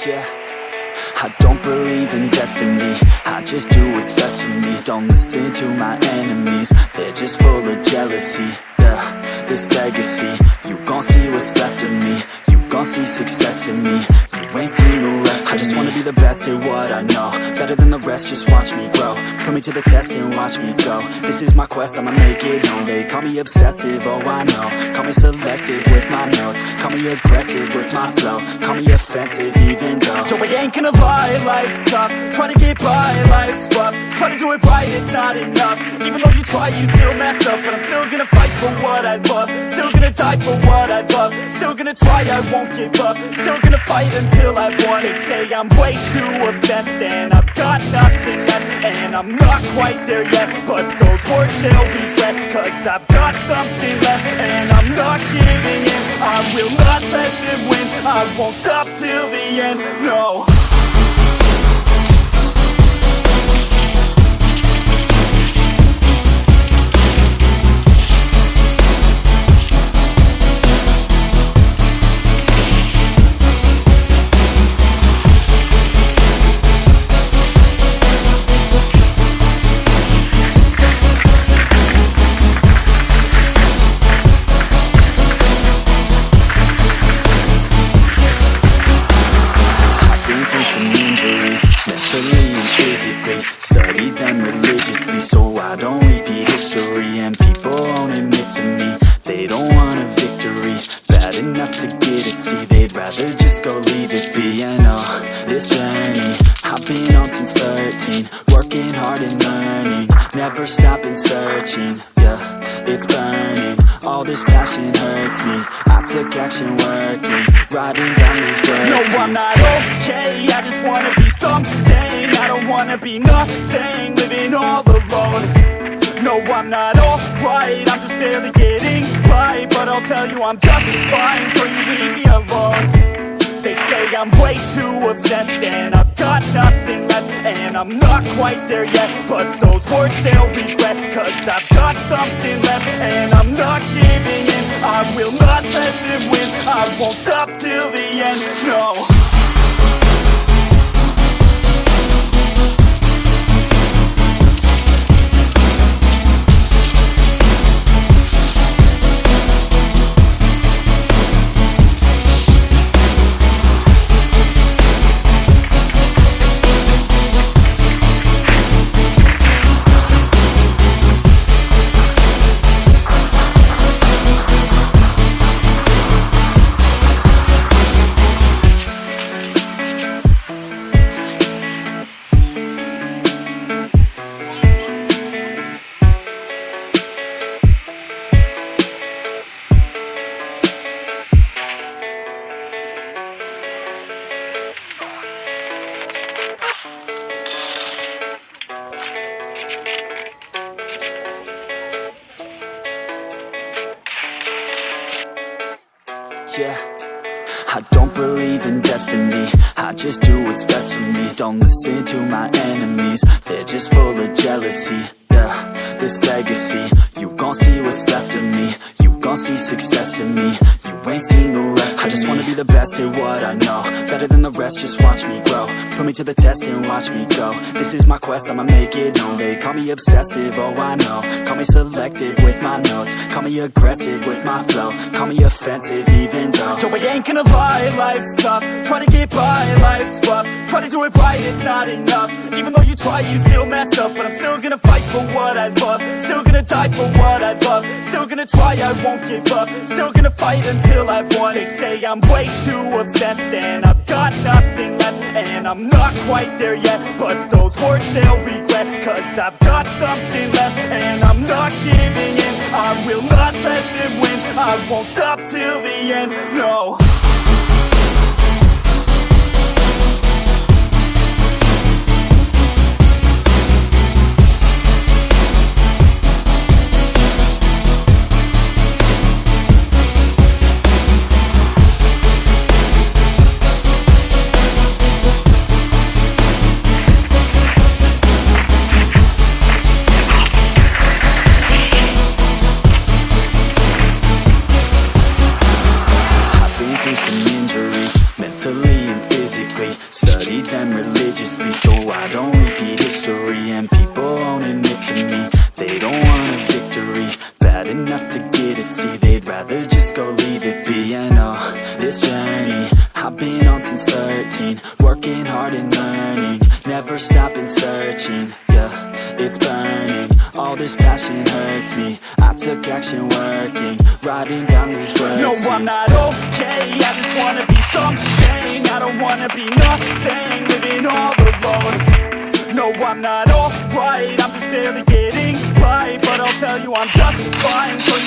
Yeah, I don't believe in destiny, I just do what's best for me. Don't listen to my enemies, they're just full of jealousy. Yeah, this legacy, you gon' see what's left of me. You gon' see success in me, you ain't seen the rest of me. I just wanna be the best at what I know, better than the rest, just watch me grow. Put me to the test and watch me go. This is my quest, I'ma make it known. They call me obsessive, oh I know. Call me selective with my notes, call me aggressive with my flow. Call me offensive even though Joe, I ain't gonna lie, life's tough. Try to get by, life's rough. Try to do it right, it's not enough. Even though you try, you still mess up. But I'm still gonna fight for what I love, still gonna die for what I love. Still gonna try, I won't give up. Still gonna fight until I've won. They say I'm way too obsessed and I've got nothing left, and I'm not quite there yet, but those words they'll regret. Cause I've got something left and I'm not giving in. I will not let them win, I won't stop till the end, no. Mentally and physically, studied them religiously, so I don't repeat history. And people won't admit to me, they don't want a victory bad enough to get a C, they'd rather just go leave it be. And oh, this journey I've been on since 13, working hard and learning, never stopping searching. Yeah, it's burning, all this passion hurts me. I took action working, writing down these words. No, I'm not okay, I just wanna be something. I don't wanna be nothing, living all alone. No, I'm not alright, I'm just barely getting by. But I'll tell you I'm just fine, so you leave me alone. They say I'm way too obsessed and I've got nothing left, and I'm not quite there yet, but those words they'll regret. Cause I've got something left and I'm not giving in. I will not let them win, I won't stop till the end, no. Yeah, I don't believe in destiny, I just do what's best for me. Don't listen to my enemies, they're just full of jealousy. Yeah, this legacy, you gon' see what's left of me. You gon' see success in me, you ain't seen the rest of me. I just wanna be the best at what I know, better than the rest, just watch me grow. Put me to the test and watch me go. This is my quest, I'ma make it known. They call me obsessive, oh I know. Call me selective with my notes, call me aggressive with my flow. Call me offensive even though Joe, I ain't gonna lie, life's tough. Try to get by, life's rough. Try to do it right, it's not enough. Even though you try, you still mess up. But I'm still gonna fight for what I love, still gonna die for what I love. Still gonna try, I won't give up. Still gonna fight until I've won. They say I'm way too obsessed and I've got nothing left, and I'm not quite there yet, but those words they'll regret. Cause I've got something left and I'm not giving in. I will not let them win, I won't stop till the end, no. All this passion hurts me. I took action working, writing down these words. No, I'm not okay, I just wanna be something. I don't wanna be nothing, living all alone. No, I'm not alright, I'm just barely getting by. But I'll tell you I'm just fine, so